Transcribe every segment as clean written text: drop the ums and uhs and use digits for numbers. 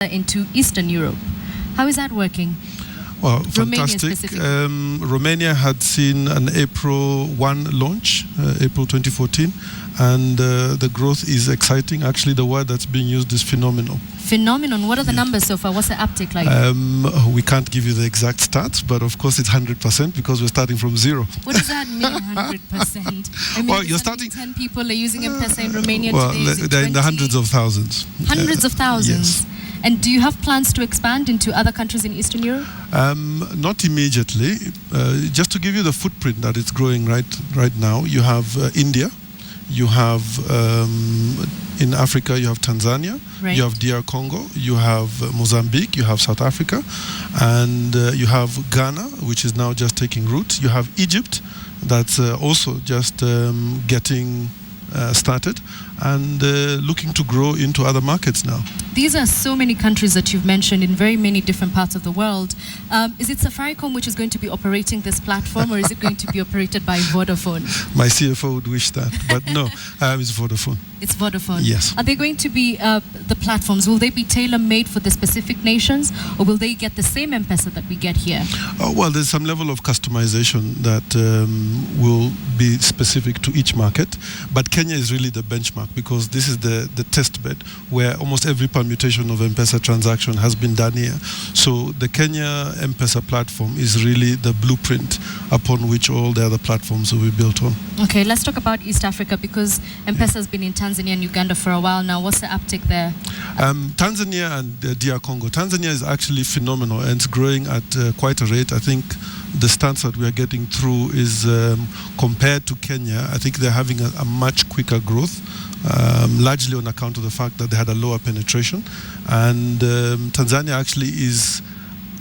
into Eastern Europe. How is that working? Well, Romania fantastic. Romania had seen an April 1 launch, April 2014, and the growth is exciting. Actually, the word that's being used is phenomenal. Phenomenon. What are the numbers so far? What's the uptick like? We can't give you the exact stats, but of course it's 100% because we're starting from zero. What does that mean, 100%? I mean, well, you're starting. 10 people are using M-pesa in Romania well, today. they're in the hundreds of thousands. Hundreds of thousands. Yes. And do you have plans to expand into other countries in Eastern Europe? Not immediately. Just to give you the footprint that it's growing right now, you have India, you have in Africa, you have Tanzania, right. You have DR Congo, you have Mozambique, you have South Africa, and you have Ghana, which is now just taking root. You have Egypt, that's also just getting started and looking to grow into other markets now. These are so many countries that you've mentioned in very many different parts of the world. Is it Safaricom which is going to be operating this platform, or is it going to be operated by Vodafone? My CFO would wish that, but no, it's Vodafone. It's Vodafone. Yes. Are they going to be the platforms? Will they be tailor-made for the specific nations, or will they get the same M-pesa that we get here? Well, there's some level of customization that will be specific to each market, but Kenya is really the benchmark because this is the test bed where almost every permutation of M-pesa transaction has been done here. So the Kenya M-pesa platform is really the blueprint upon which all the other platforms will be built on. Okay, let's talk about East Africa because M-pesa has been in Tanzania and Uganda for a while now. What's the uptick there? Tanzania and DR Congo. Tanzania is actually phenomenal and it's growing at quite a rate. I think the stats that we are getting through is compared to Kenya, I think they're having a much quicker growth, largely on account of the fact that they had a lower penetration. And Tanzania actually is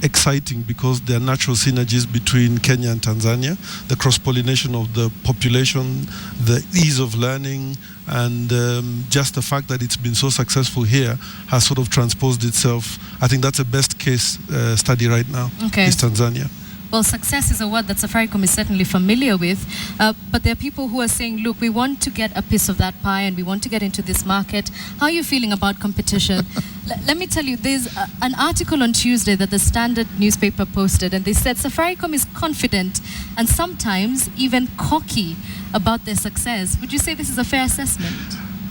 exciting because there are natural synergies between Kenya and Tanzania, the cross-pollination of the population, the ease of learning, and just the fact that it's been so successful here has sort of transposed itself. I think that's a best case study right now, is Tanzania. Well, success is a word that Safaricom is certainly familiar with, but there are people who are saying, look, we want to get a piece of that pie and we want to get into this market. How are you feeling about competition? Let me tell you, there's an article on Tuesday that the Standard newspaper posted, and they said Safaricom is confident and sometimes even cocky about their success. Would you say this is a fair assessment?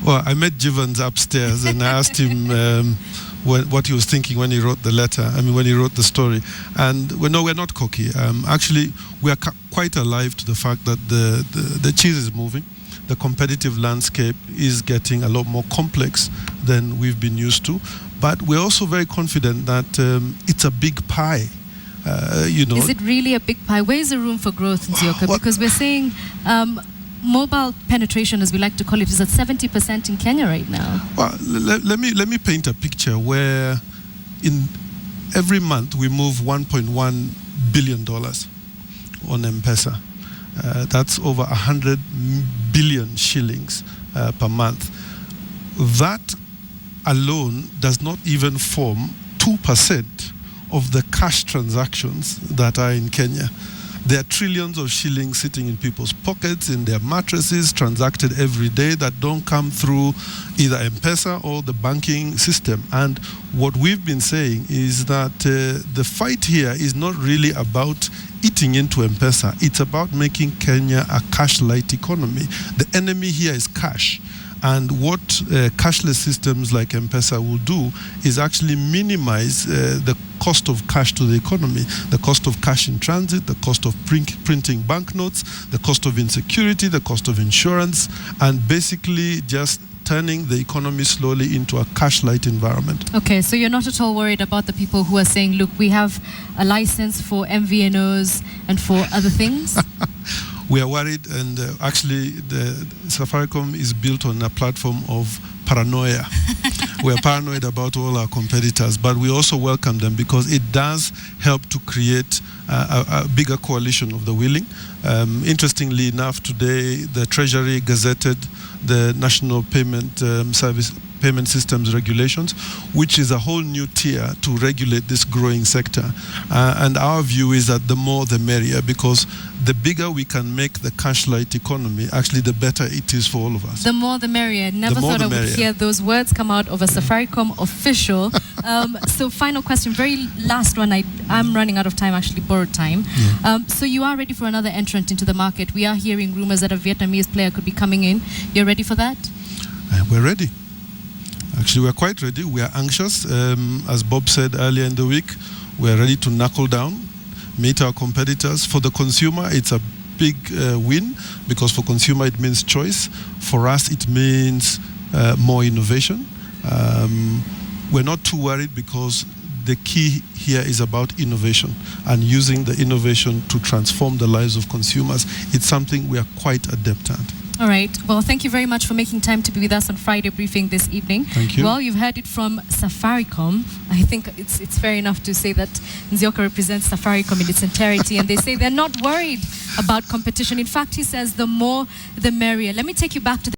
Well, I met Jivans upstairs and I asked him what he was thinking when he wrote the letter, when he wrote the story. And no, we're not cocky. Actually, we are quite alive to the fact that the cheese is moving. The competitive landscape is getting a lot more complex than we've been used to. But we're also very confident that it's a big pie. Is it really a big pie? Where is the room for growth, Nzioka? Because we're saying mobile penetration, as we like to call it, is at 70% in Kenya right now. Well, let me paint a picture where in every month we move $1.1 billion on M-pesa. That's over 100 billion shillings per month. That alone does not even form 2% of the cash transactions that are in Kenya. There are trillions of shillings sitting in people's pockets, in their mattresses, transacted every day that don't come through either M-pesa or the banking system. And what we've been saying is that the fight here is not really about eating into M-pesa. It's about making Kenya a cash-light economy. The enemy here is cash. And what cashless systems like M-pesa will do is actually minimize the cost of cash to the economy, the cost of cash in transit, the cost of printing banknotes, the cost of insecurity, the cost of insurance, and basically just turning the economy slowly into a cash-light environment. Okay, so you're not at all worried about the people who are saying, look, we have a license for MVNOs and for other things? We are worried, and actually the Safaricom is built on a platform of paranoia. We are paranoid about all our competitors, but we also welcome them because it does help to create a bigger coalition of the willing. Interestingly enough, today the Treasury gazetted the National Payment Service payment systems regulations, which is a whole new tier to regulate this growing sector. And our view is that the more the merrier, because the bigger we can make the cashlight economy, actually the better it is for all of us. The more the merrier. Never thought I would hear those words come out of a Safaricom official. So final question, very last one. I'm running out of time, actually borrowed time. Yeah. So you are ready for another entrant into the market. We are hearing rumors that a Vietnamese player could be coming in. You're ready for that? We're ready. Actually, we're quite ready. We are anxious. As Bob said earlier in the week, we're ready to knuckle down, meet our competitors. For the consumer, it's a big win, because for consumer it means choice. For us, it means more innovation. We're not too worried, because the key here is about innovation and using the innovation to transform the lives of consumers. It's something we are quite adept at. All right. Well, thank you very much for making time to be with us on Friday Briefing this evening. Thank you. Well, you've heard it from Safaricom. I think it's fair enough to say that Nzioka represents Safaricom in its entirety, and they say they're not worried about competition. In fact, he says the more the merrier. Let me take you back to the